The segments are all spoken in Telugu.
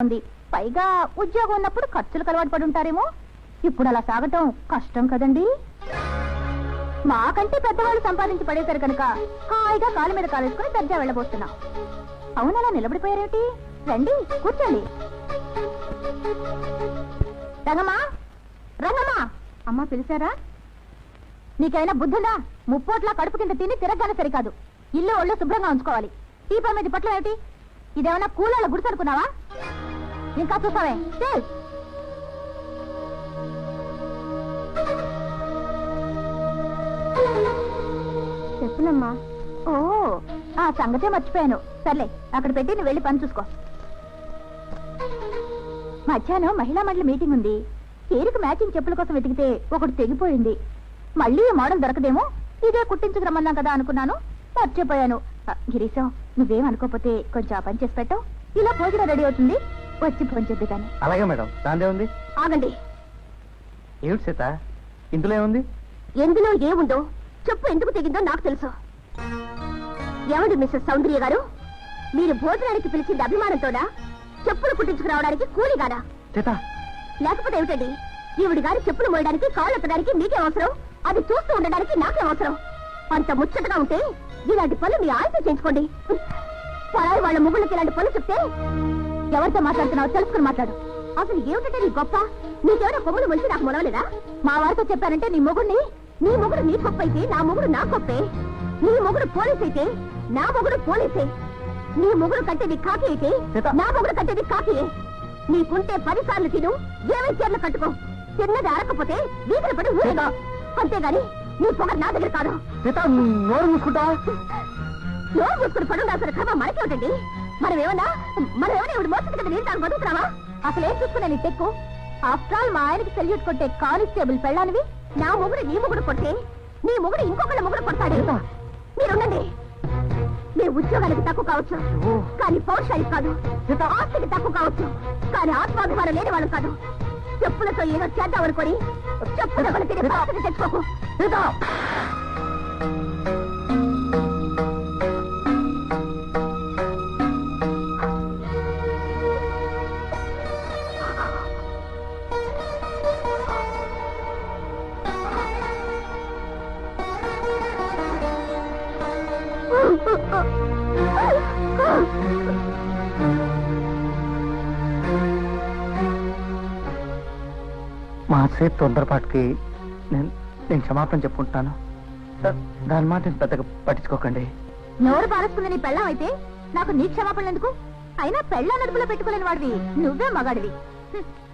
ఉంది. పైగా ఉద్యోగం ఉన్నప్పుడు ఖర్చులకు అలవాటు పడి ఉంటారేమో. ఇప్పుడు అలా సాగటం కష్టం కదండి. మాకంటే పెద్దవాళ్ళు సంపాదించి పడేశారు కనుక హాయిగా కాలు మీద కాలేసుకుని దర్జా వెళ్ళబోతున్నాం. అవునలా నిలబడిపోయారేమిటి? రండి కూర్చోండి. రంగమ్మా, రంగమ్మా, అమ్మ పిలిచారా? నీకైనా బుద్ధుందా? ముప్పోట్లా కడుపు కింద తిని తిరగగానే సరికాదు. ఇల్లు ఒళ్ళు శుభ్రంగా ఉంచుకోవాలి. టీపా మీద పట్ల ఏమిటి? ఇదేమన్నా కూలాళ్ళ గుడిసె అనుకున్నావా? ఇంకా చూసావే. చెప్పునమ్మా. ఓ ఆ సంగతే మర్చిపోయాను. సర్లే అక్కడ పెట్టి నువ్వు వెళ్ళి పని చూసుకో. మధ్యాహ్నం మహిళా మండలి మీటింగ్ ఉంది. పేరుకు మ్యాచింగ్ చెప్పుల కోసం వెతికితే ఒకటి తెగిపోయింది. మళ్ళీ ఈ మోడల్ దొరకదేమో, ఇదే కుట్టించుకురమ్మన్నాం కదా అనుకున్నాను, మర్చిపోయాను. గిరీశం, నువ్వేం అనుకోకపోతే కొంచెం ఆ పని చేసి పెట్టావు. ఇలా భోజనం రెడీ అవుతుంది, వచ్చి భోంచొద్దు కానీ. అలాగే మేడం. దాందే ఉంది. ఆగండి. ఏమిటి సీత, ఇందులో ఏముంది? ఎందులో ఏముందో చెప్పు. ఎందుకు తెగిందో నాకు తెలుసు. ఎవడు మిస్సెస్ సౌందర్య గారు? మీరు భోజనానికి పిలిచింది అభిమానంతోనా, చెప్పులు కుట్టించుకురావడానికి కూలిగానా? సీత, లేకపోతే ఏమిటండి? ఈవిడి గారి చెప్పులు మోయడానికి కాళ్ళు ఎత్తడానికి మీకే అవసరం, అది చూస్తూ ఉండడానికి నాకే అవసరం. అంత ముచ్చటగా ఉంటే ఇలాంటి పనులు మీ ఆయనతో చేయించుకోండి. పరాయి వాళ్ళ ముగ్గులకి ఇలాంటి పనులు చెప్తే ఎవరితో మాట్లాడుతున్నావో తెలుసుకుని మాట్లాడు. అసలు ఏమిటంటే నీ గొప్ప? నీకెవరో కొమ్ములు మంచి నాకు మొలవలేదా? మా వారితో చెప్పానంటే నీ మొగుడు నీ గొప్ప అయితే నా మొగుడు నా గొప్పే. నీ మొగుడు పోలీస్ అయితే నా మొగుడు పోలీసే. నీ మొగుడు కట్టేది కాకి అయితే నా మొగుడు కట్టేది కాకియే. నీకుంటే 10 సార్లు తిను, 20 చీరలు కట్టుకో. తిన్నది అరకపోతే వీధులు పడి ఊరేగా. అంతేగాని నీ పొగరు నా దగ్గర కాదు. నోరు మూసుకుంటా. నోరు మూసుకుని పడుండాల్సిన క్రమ మనకేమిటండి? మనమేమన్నా ఇవి మోసం కదా నేను దాన్ని బతుకుతున్నావా? అసలు ఏం చూసుకున్నా నీ టెక్కు? ఆఫ్టర్ ఆల్ మా ఆయనకి సెల్యూట్ కొట్టే కానిస్టేబుల్ పెళ్ళానివి. నా మొగుడు నీ మొగుడు కొట్టే నీ మొగుడు ఇంకొకళ్ళ మొగుడు కొడతాడు. మీరుండండి. మీ ఉద్యోగానికి తక్కువ కావచ్చు, కానీ పౌరుషానికి కాదు. ఆస్తికి తక్కువ కావచ్చు, కానీ ఆత్మాభిమానం లేని వాళ్ళు కాదు. చెప్పులతో ఏదో చేద్దామనుకొని చెప్పుల వల్ల తినే పరిస్థితి తెచ్చుకోకు. మా సేపు తొందరపాటుకి నేను క్షమాపణ చెప్పుకుంటున్నాను. దాని మాట పెద్దగా పట్టించుకోకండి. నోరు పారేసుకుంది నీ పెళ్ళం అయితే నాకు నీ క్షమాపణలు ఎందుకు? అయినా పెళ్ళ నడుపులో పెట్టుకోలేని వాడివి నువ్వే మగాడివి.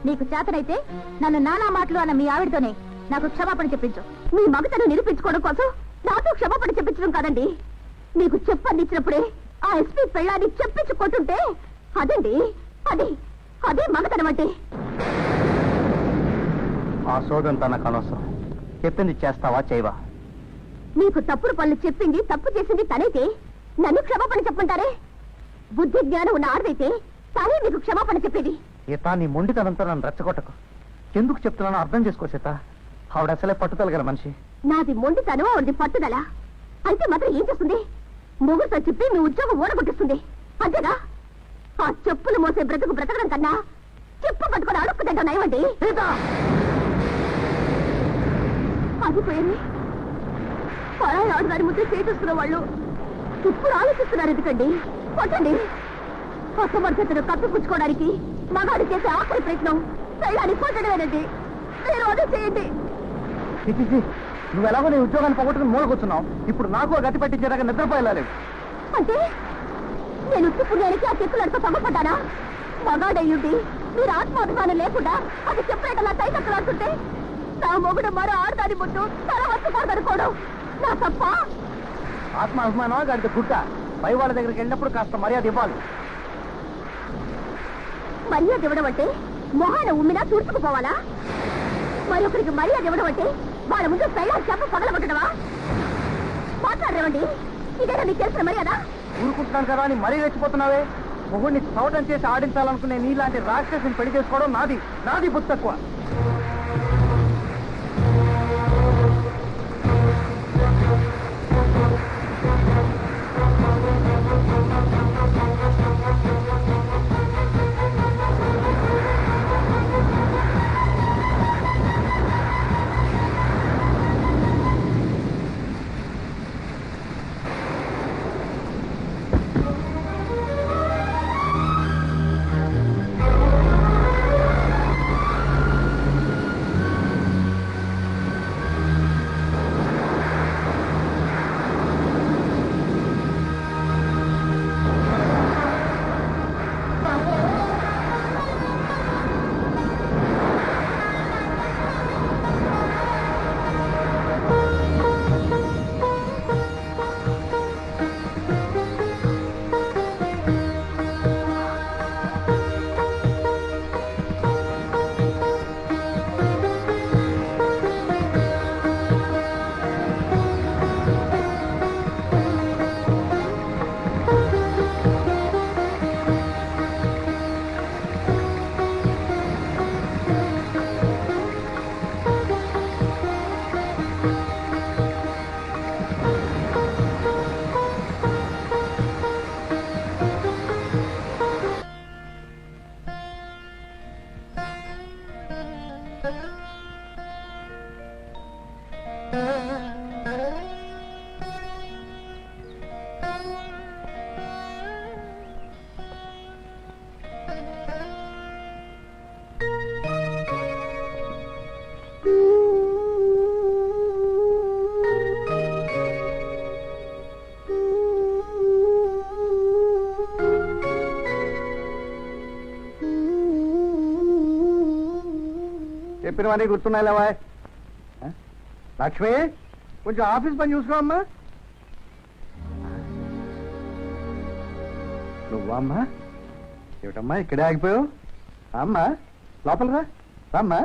నీకు చేతనైతే నన్ను నానా మాటలు అన్న మీ ఆవిడతోనే నాకు క్షమాపణ చెప్పించు. మీ మగతను నిరూపించుకోవడం కోసం నాతో క్షమాపణ చెప్పించడం కాదండి. నీకు చెప్పందిచ్చినప్పుడే ఆ ఎస్పీ పెళ్ళాన్ని చెప్పించు కొట్టుంటే అదండి, అదే మగతనం అంటే. ఆ సోదంతా నాకు అనవసరం. చెప్పింది చేస్తావా చేయవా? నీకు తప్పుడు పనులు చెప్పింది తప్పు చేసింది తనైతే నన్ను క్షమాపణ చెప్పమంటారే? బుద్ధి జ్ఞానం ఉన్న ఆడదైతే తనే నీకు క్షమాపణ చెప్పేది. సీత, నీ మొండితనంతో నన్ను రెచ్చగొట్టకు. ఎందుకు చెప్తున్నానో అర్థం చేసుకో సీత. ఆవిడ అసలే పట్టుదల గల మనిషి. నాది మొండితనం, ఆవిడది పట్టుదల. అయితే మాత్రం ఏం చేస్తుంది? మొగుడుతో చెప్పి మీ ఉద్యోగం ఓడగొట్టిస్తుంది. అంతేగా? ఆ చెప్పులు మోసే బ్రతకడం కన్నా చెప్పు పట్టుకొని అడుక్కు తింటాం నయమండి. అది పోయింది. పరాయి ఆడదాని ముద్ద చేస్తున్న వాళ్ళు ఇప్పుడు ఆలోచిస్తున్నారు ఎందుకండి? కొట్టండి. కొత్త మర్యాదను కప్పిపుచ్చుకోవడానికి మగాడు చేసే ఆఖరి ప్రయత్నం పెళ్ళాన్ని కొట్టడమేనండి. మీరు అదే చేయండి. నువ్వు ఎలాగో నీ ఉద్యోగాన్ని పోగొట్టుకుని మూలకొచ్చున్నావు. ఇప్పుడు నాకు గట్టి పట్టించేదాకా నిద్రపోయలేదు. అంటే నేను ఉత్తి పుణ్యానికి ఆ చెప్పులతో పగపడ్డానా? మగాడయ్యుండి మీరు ఆత్మాభిమానం లేకుండా అది చెప్పులేటలా తైతక్కలాడుతుంటే నా మొగుడు మరో ఆడదాని ముందు తల వస్తుకోదనుకోవడం నా తప్ప? ఆత్మాభిమానం గడితే గుట్ట. పై వాళ్ళ దగ్గరికి వెళ్ళినప్పుడు కాస్త మర్యాద ఇవ్వాలి. మర్యాద ఇవ్వడం అంటే మొహాన ఉమ్మినా తుడుచుకుపోవాలా? మరొకరికి మర్యాద ఇవ్వడం అంటే వాళ్ళ ముందు పెళ్ళాన్ని చెప్ప పగలగొట్టడమా? మాట్లాడరేమండి? ఇదేనా మీకు తెలిసిన మర్యాద? ఊరుకుంటున్నాను కదా అని మరీ రెచ్చిపోతున్నావే. మొగుడిని చవటం చేసి ఆడించాలనుకునే నీలాంటి రాక్షసుని పెళ్లి చేసుకోవడం నాది బుద్ధి తక్కువ. చెప్పినవన్నీ గుర్తున్నాయి లేవా? లక్ష్మి, కొంచెం ఆఫీస్ పని చూసుకో అమ్మా. నువ్వా అమ్మా? ఏమిటమ్మా ఇక్కడే ఆగిపోయావు? అమ్మా లోపల రా. రామ్మా.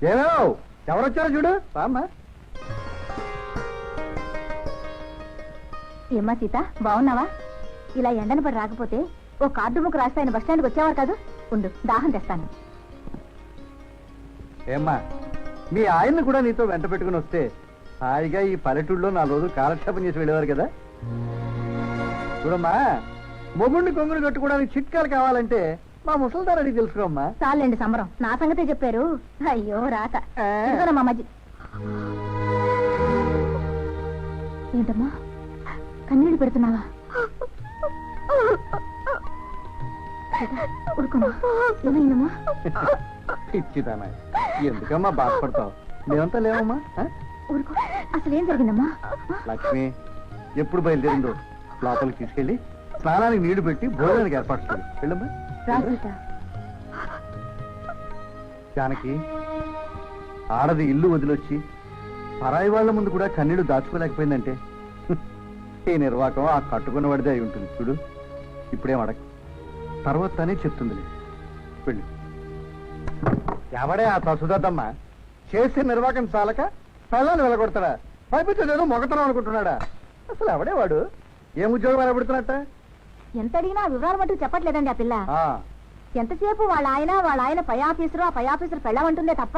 ఏమేవ్ ఎవరొచ్చారో చూడు. రామ్మా. ఏమ్మా సీత, బాగున్నావా? ఇలా ఎండను పడి రాకపోతే ఓ కార్డు ముక్క రాస్తే ఆయన బస్ స్టాండ్కి వచ్చేవారు కాదు. ఉండు, దాహం తెస్తాను. ఏమ్మా, మీ ఆయన్ని కూడా నీతో వెంట పెట్టుకుని వస్తే హాయిగా ఈ పల్లెటూళ్ళలో 4 రోజులు కాలక్షేపం చేసి వెళ్ళేవారు కదా. చూడమ్మా, మొగుడిని కొంగుని కట్టుకోవడానికి చిట్కాలు కావాలంటే మా ముసలిదారు అడిగి తెలుసుకోమ్మా. చాలండి సంబరం, నా సంగతే చెప్పారు. అయ్యో రాత. మా మధ్య ఏంటమ్మా కన్నీళ్ళు పెడుతున్నావా? ఏమైందమ్మా? ఇచ్చిదానా, ఎందుకమ్మా బాధపడతావు? మేమంతా లేవమ్మా. ఊరుకో, అసలు ఏం జరిగిందమ్మా? లక్ష్మి ఎప్పుడు బయలుదేరిందో లోపలికి తీసుకెళ్ళి స్నానానికి నీళ్లు పెట్టి భోజనానికి ఏర్పాటు చేయాలి. వెళ్ళమ్మా. జానకి, ఆడది ఇల్లు వదిలొచ్చి పరాయి వాళ్ళ ముందు కూడా కన్నీళ్లు దాచుకోలేకపోయిందంటే ఈ నిర్వాకం ఆ కట్టుకున్న వాడిదే అయి ఉంటుంది. చూడు, ఇప్పుడేం అడగ, తర్వాత తనే చెప్తుంది. వెళ్ళి. ఎవడే ఆ తసుదద్దమ్మా? చేసే నిర్వాకం చాలక పిల్లల్ని వెళ్ళగొడతాడా? పైపించలేదో మొగతనం అనుకుంటున్నాడా? అసలు ఎవడే వాడు? ఏం ఉద్యోగం వెళ్ళబడుతున్నట్ట? ఎంత అడిగినా వివరాలు మటుకు చెప్పట్లేదండి ఆ పిల్ల. ఎంతసేపు వాళ్ళ ఆయన పై ఆఫీసరు, ఆ పై ఆఫీసరు పెళ్ళమంటుందే తప్ప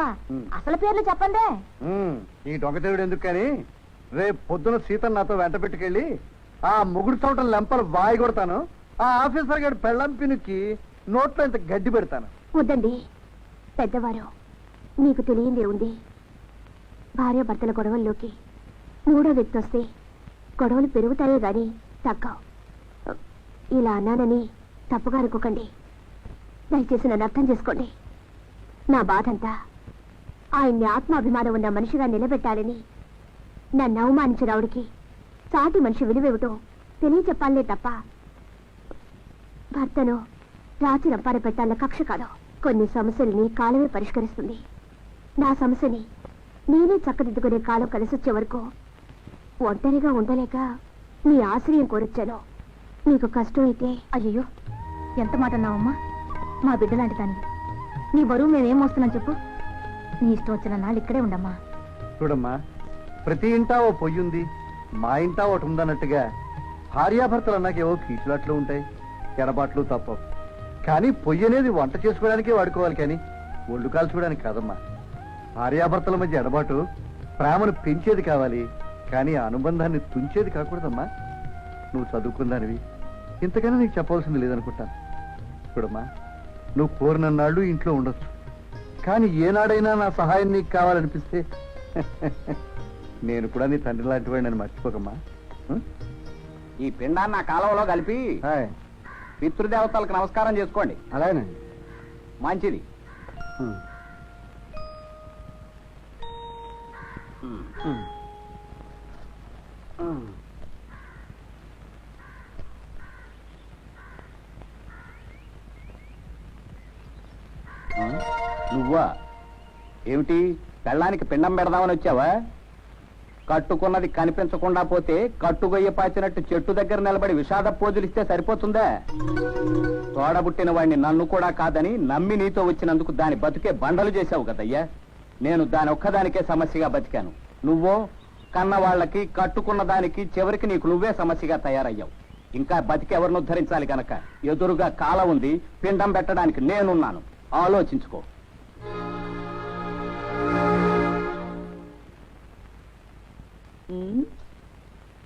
అసలు పేర్లు చెప్పండే. ఈ దొంగతేవుడు ఎందుకు కానీ రేపు పొద్దున సీతను నాతో వెంట పెట్టుకెళ్ళి ఆ ముగుడు చోటల లెంపలు వాయి కొడతాను. ఆ ఆఫీసర్ గారి పెళ్ళం పినుక్కి నోట్లో ఇంత గడ్డి పెడతాను. వద్దండి పెద్దవారు, మీకు తెలియందే ఉంది. భార్య భర్తల గొడవల్లోకి 3వ వ్యక్తి వస్తే గొడవలు పెరుగుతాయే గాని తగ్గవు. ఇలా అన్నానని తప్పుగా అనుకోకండి. దయచేసి నన్ను అర్థం చేసుకోండి. నా బాధంతా ఆయన్ని ఆత్మాభిమానం ఉన్న మనిషిగా నిలబెట్టాలని నన్ను అవమానించిన ఆవిడికి సాటి మనిషి విలువేమిటో తెలియచెప్పాలనే తప్ప భర్తను రాచి రంపాన పెట్టాలన్న కక్ష కాదు. కొన్ని సమస్యల్ని కాలమే పరిష్కరిస్తుంది. నా సమస్యని నేనే చక్కదిద్దుకునే కాలం కలిసొచ్చే వరకు ఒంటరిగా ఉండలేక నీ ఆశ్రయం కోరొచ్చాను. నీకు కష్టం అయితే అయ్యో ఎంత మాట అన్నావమ్మా? మా బిడ్డలాంటి దాన్ని నీ బరువు మేమేం మోస్తున్నాం చెప్పు. నీ ఇష్టం వచ్చిన నాళ్ళు ఇక్కడే ఉండమ్మా. చూడమ్మా, ప్రతి ఇంటా ఓ పొయ్యుంది, మా ఇంటా ఒకటి ఉందన్నట్టుగా భార్యాభర్తలు అన్నాక ఏవో కీచులాట్లు ఉంటాయి, ఎడబాట్లు తప్పవు. కానీ పొయ్యి అనేది వంట చేసుకోవడానికే వాడుకోవాలి, కానీ ఒళ్ళు కాల్చుకోవడానికి కాదమ్మా. భార్యాభర్తల మధ్య ఎడబాటు ప్రేమను పెంచేది కావాలి, కానీ ఆ అనుబంధాన్ని తుంచేది కాకూడదమ్మా. నువ్వు చదువుకుందానివి, ఇంతకన్నా నీకు చెప్పవలసింది లేదనుకుంటాను. చూడమ్మా, నువ్వు కోరినన్నాళ్ళు ఇంట్లో ఉండొచ్చు, కానీ ఏనాడైనా నా సహాయం నీకు కావాలనిపిస్తే నేను కూడా నీ తండ్రి లాంటి వాడిని నన్ను మర్చిపోకమ్మా. ఈ పిండాన్ని ఆ కాలంలో కలిపి పితృదేవతలకు నమస్కారం చేసుకోండి. అలాగేనండి. మంచిది. నువ్వా? ఏమిటి, పెళ్ళానికి పిండం పెడదామని వచ్చావా? కట్టుకున్నది కనిపించకుండా పోతే కట్టుగొయ్య పాచినట్టు చెట్టు దగ్గర నిలబడి విషాద పోజులిస్తే సరిపోతుందా? తోడబుట్టిన వాడిని నన్ను కూడా కాదని నమ్మి నీతో వచ్చినందుకు దాని బతుకే బండలు చేశావు కదయ్యా. నేను దాని ఒక్కదానికే సమస్యగా బతికాను. నువ్వో కన్న వాళ్ళకి కట్టుకున్న దానికి చివరికి నీకు నువ్వే సమస్యగా తయారయ్యావు. ఇంకా బతికి ఎవరిని ఉద్ధరించాలి కనుక ఎదురుగా కాల ఉంది, పిండం పెట్టడానికి నేనున్నాను. ఆలోచించుకో.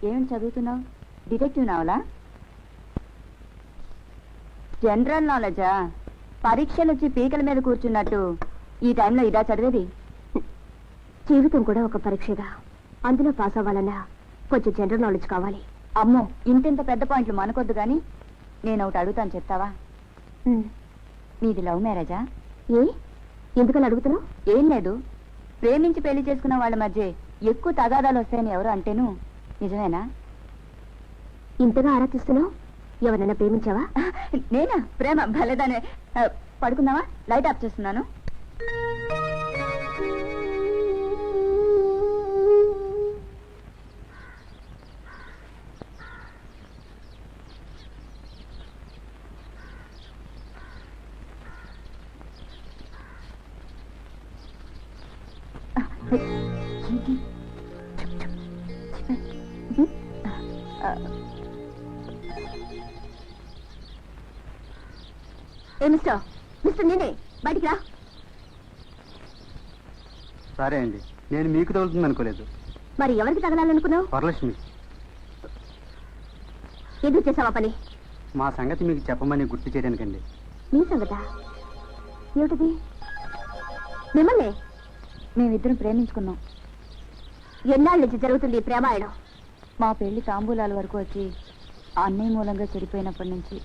ఏమిటి చదువుతున్నావు? డిటెక్టివ్ నావలా? జనరల్ నాలెడ్జా? పరీక్షలు వచ్చి పీకల మీద కూర్చున్నట్టు ఈ టైంలో ఇదా చదివేది? జీవితం కూడా ఒక పరీక్షగా, అందులో పాస్ అవ్వాలన్నా కొంచెం జనరల్ నాలెడ్జ్ కావాలి. అమ్మో, ఇంత పెద్ద పాయింట్లు మనకొద్దు గాని నేను ఒకటి అడుగుతాను, చెప్తావా? మీది లవ్ మ్యారేజా? ఏ, ఎందుకని అడుగుతున్నావు? ఏం లేదు, ప్రేమించి పెళ్లి చేసుకున్న వాళ్ళ మధ్య ఎక్కువ తగాదాలు వస్తాయని ఎవరు అంటేను నిజమేనా? ఇంతగా ఆరాధిస్తున్నావు? ఎవరైనా ప్రేమించావా? నేనా? ప్రేమ భలేదానే. పడుకుందామా? లైట్ ఆఫ్ చేస్తున్నాను. ఏంటి? ఏ మిస్టర్ మిస్టర్ నేనే బయటికి రా. సరే అండి, నేను మీకు తగులుతుంది అనుకోలేదు. మరి ఎవరికి తగలాలనుకున్నావు? వరలక్ష్మి, ఎందుకు చేసావా పని? మా సంగతి మీకు చెప్పమని గుర్తు చేయడానికండి. నీ సంగతా ఏమిటిది? మిమ్మల్ని మేమిద్దరం ప్రేమించుకున్నాం. ఎన్నాళ్ళ నుంచి జరుగుతుంది ఈ ప్రేమాయణం? మా పెళ్లి తాంబూలాల వరకు వచ్చి ఆ అన్నయ్య మూలంగా చెడిపోయినప్పటి నుంచి.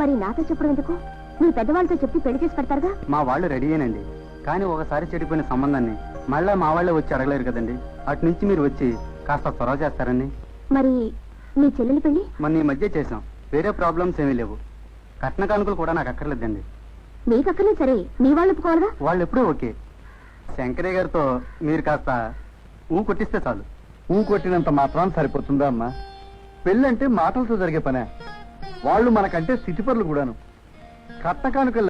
మరి నాతో చెప్పడం ఎందుకు? మీ పెద్దవాళ్ళతో చెప్పి పెళ్లి చేసి పెడతారుగా. మా వాళ్ళు రెడీయేనండి, కానీ ఒకసారి చెడిపోయిన సంబంధాన్ని మళ్ళా మా వాళ్ళే వచ్చి అడగలేరు కదండి. అటు నుంచి మీరు వచ్చి కాస్త చొరవ చేస్తారండి. మరి మీ చెల్లెలి పెళ్లి? మొన్న ఈ మధ్య చేసాం, వేరే ప్రాబ్లమ్స్ ఏమీ లేవు. కట్న కానుకలు కూడా నాకు అక్కర్లేదండి. మీకు అక్కర్లేదు సరే, మీ వాళ్ళు ఒప్పుకోవాలిగా. వాళ్ళు ఎప్పుడూ ఓకే. శంకరయ్య గారితో మీరు కాస్త ఊ కొట్టిస్తే చాలు. ఊ కొట్టినంత మాత్రం సరిపోతుందా అమ్మా? పెళ్ళంటే మాటలతో జరిగే పనే. వాళ్ళు మనకంటే స్థితిపరులు కూడాను. కట్న కానుకలు